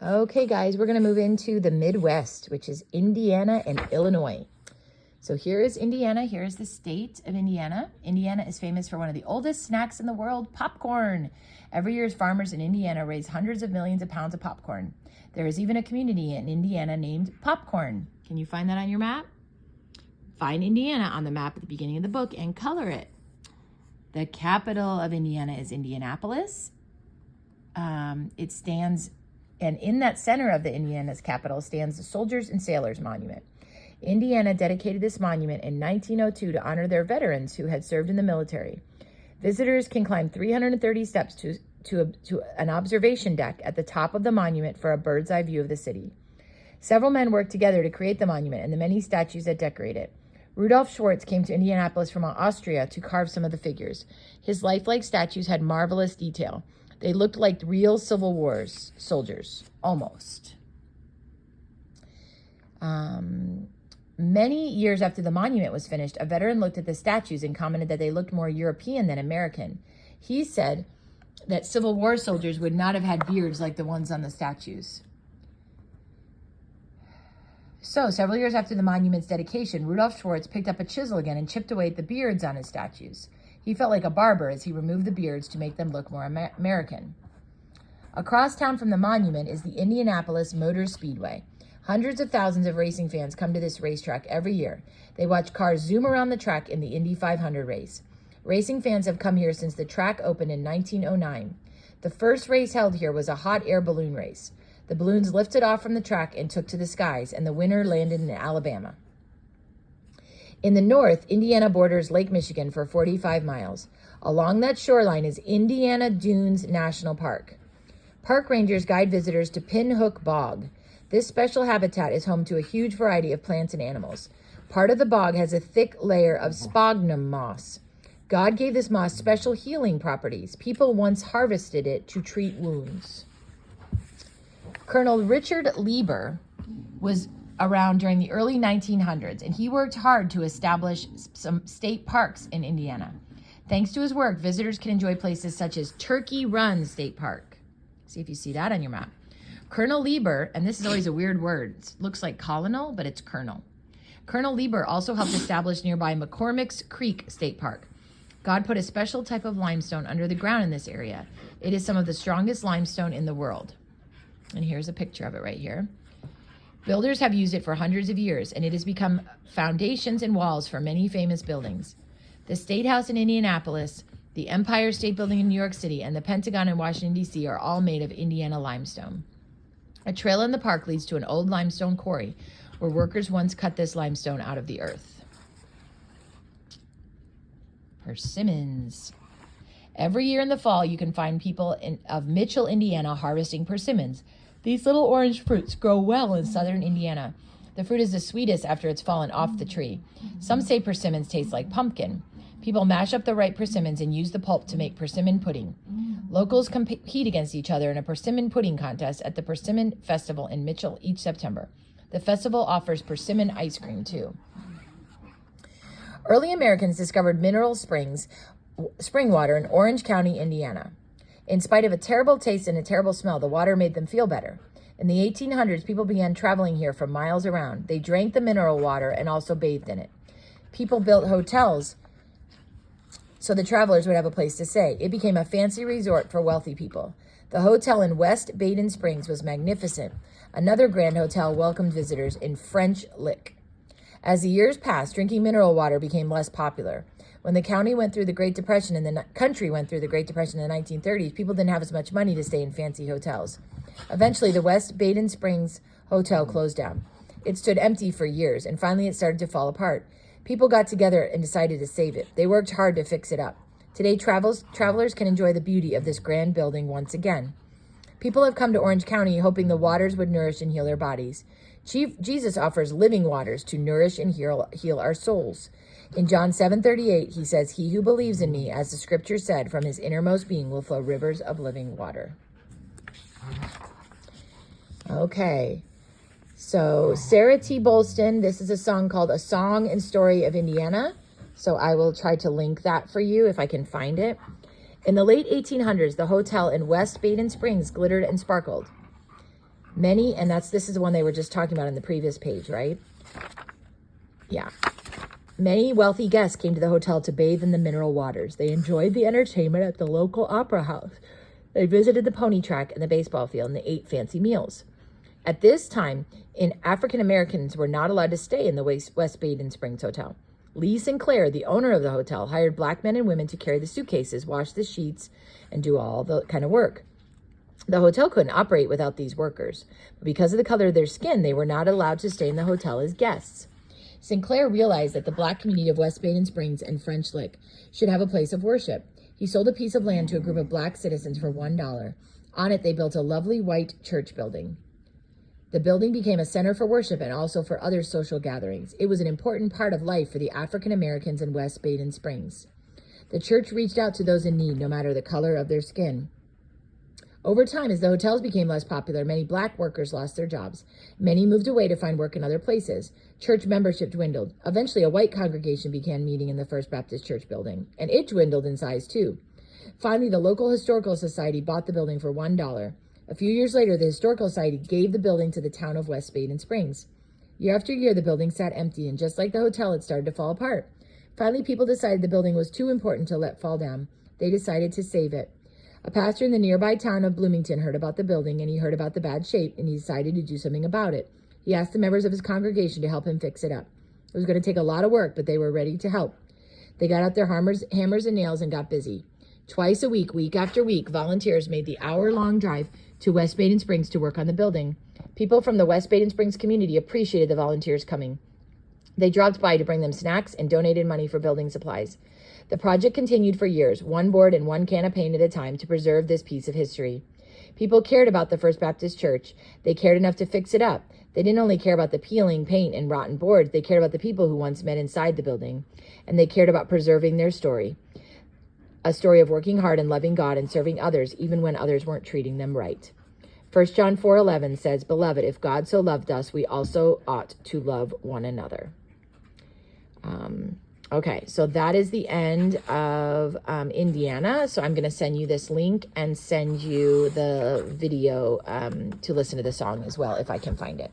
Okay, guys, we're going to move into the Midwest, which is Indiana and Illinois. So here is Indiana. Here is the state of Indiana. Indiana is famous for one of the oldest snacks in the world, popcorn. Every year, farmers in Indiana raise hundreds of millions of pounds of popcorn. There is even a community in Indiana named Popcorn. Can you find that on your map? Find Indiana on the map at the beginning of the book and color it. The capital of Indiana is Indianapolis. It stands, and in that center of the Indiana's capital stands the Soldiers and Sailors Monument. Indiana dedicated this monument in 1902 to honor their veterans who had served in the military. Visitors can climb 330 steps to an observation deck at the top of the monument for a bird's eye view of the city. Several men worked together to create the monument and the many statues that decorate it. Rudolf Schwartz came to Indianapolis from Austria to carve some of the figures. His lifelike statues had marvelous detail. They looked like real Civil War soldiers, almost. Many years after the monument was finished, a veteran looked at the statues and commented that they looked more European than American. He said that Civil War soldiers would not have had beards like the ones on the statues. So, several years after the monument's dedication, Rudolf Schwartz picked up a chisel again and chipped away at the beards on his statues. He felt like a barber as he removed the beards to make them look more American. Across town from the monument is the Indianapolis Motor Speedway. Hundreds of thousands of racing fans come to this racetrack every year. They watch cars zoom around the track in the Indy 500 race. Racing fans have come here since the track opened in 1909. The first race held here was a hot air balloon race. The balloons lifted off from the track and took to the skies, and the winner landed in Alabama. In the north, Indiana borders Lake Michigan for 45 miles. Along that shoreline is Indiana Dunes National Park. Park rangers guide visitors to Pinhook Bog. This special habitat is home to a huge variety of plants and animals. Part of the bog has a thick layer of sphagnum moss. God gave this moss special healing properties. People once harvested it to treat wounds. Colonel Richard Lieber was around during the early 1900s, and he worked hard to establish some state parks in Indiana. Thanks to his work, visitors can enjoy places such as Turkey Run State Park. See if you see that on your map. Colonel Lieber, and this is always a weird word, it looks like colonel, but it's colonel. Colonel Lieber also helped establish nearby McCormick's Creek State Park. God put a special type of limestone under the ground in this area. It is some of the strongest limestone in the world. And here's a picture of it right here. Builders have used it for hundreds of years, and it has become foundations and walls for many famous buildings. The State House in Indianapolis, the Empire State Building in New York City, and the Pentagon in Washington, D.C. are all made of Indiana limestone. A trail in the park leads to an old limestone quarry where workers once cut this limestone out of the earth. Persimmons. Every year in the fall, you can find people of Mitchell, Indiana, harvesting persimmons. These little orange fruits grow well in southern Indiana. The fruit is the sweetest after it's fallen off the tree. Some say persimmons taste like pumpkin. People mash up the ripe persimmons and use the pulp to make persimmon pudding. Locals compete against each other in a persimmon pudding contest at the Persimmon Festival in Mitchell each September. The festival offers persimmon ice cream, too. Early Americans discovered mineral spring water in Orange County, Indiana. In spite of a terrible taste and a terrible smell, the water made them feel better. In the 1800s, people began traveling here from miles around. They drank the mineral water and also bathed in it. People built hotels so the travelers would have a place to stay. It became a fancy resort for wealthy people. The hotel in West Baden Springs was magnificent. Another grand hotel welcomed visitors in French Lick. As the years passed, drinking mineral water became less popular. When the country went through the Great Depression in the 1930s, people didn't have as much money to stay in fancy hotels. Eventually, the West Baden Springs Hotel closed down. It stood empty for years, and finally it started to fall apart. People got together and decided to save it. They worked hard to fix it up. Today, travelers can enjoy the beauty of this grand building once again. People have come to Orange County hoping the waters would nourish and heal their bodies. Jesus offers living waters to nourish and heal our souls. In John 7:38, he says, "He who believes in me, as the scripture said, from his innermost being will flow rivers of living water." Okay, so Sarah T. Bolston, this is a song called A Song and Story of Indiana. So I will try to link that for you if I can find it. In the late 1800s, the hotel in West Baden Springs glittered and sparkled. Many, and this is the one they were just talking about in the previous page, right? Yeah. Many wealthy guests came to the hotel to bathe in the mineral waters. They enjoyed the entertainment at the local opera house. They visited the pony track and the baseball field, and they ate fancy meals. At this time, African Americans were not allowed to stay in the West Baden Springs Hotel. Lee Sinclair, the owner of the hotel, hired black men and women to carry the suitcases, wash the sheets, and do all the kind of work. The hotel couldn't operate without these workers. But because of the color of their skin, they were not allowed to stay in the hotel as guests. Sinclair realized that the black community of West Baden Springs and French Lick should have a place of worship. He sold a piece of land to a group of black citizens for $1. On it, they built a lovely white church building. The building became a center for worship and also for other social gatherings. It was an important part of life for the African Americans in West Baden Springs. The church reached out to those in need, no matter the color of their skin. Over time, as the hotels became less popular, many black workers lost their jobs. Many moved away to find work in other places. Church membership dwindled. Eventually, a white congregation began meeting in the First Baptist Church building, and it dwindled in size too. Finally, the local historical society bought the building for $1. A few years later, the historical society gave the building to the town of West Baden Springs. Year after year, the building sat empty, and just like the hotel, it started to fall apart. Finally, people decided the building was too important to let fall down. They decided to save it. A pastor in the nearby town of Bloomington heard about the building, and he heard about the bad shape, and he decided to do something about it. He asked the members of his congregation to help him fix it up. It was going to take a lot of work, but they were ready to help. They got out their hammers and nails and got busy. Twice a week, week after week, volunteers made the hour-long drive to West Baden Springs to work on the building. People from the West Baden Springs community appreciated the volunteers coming. They dropped by to bring them snacks and donated money for building supplies. The project continued for years, one board and one can of paint at a time, to preserve this piece of history. People cared about the First Baptist Church. They cared enough to fix it up. They didn't only care about the peeling paint and rotten boards. They cared about the people who once met inside the building. And they cared about preserving their story. A story of working hard and loving God and serving others, even when others weren't treating them right. 1 John 4:11 says, "Beloved, if God so loved us, we also ought to love one another." Okay, so that is the end of Indiana. So I'm going to send you this link and send you the video to listen to the song as well, if I can find it.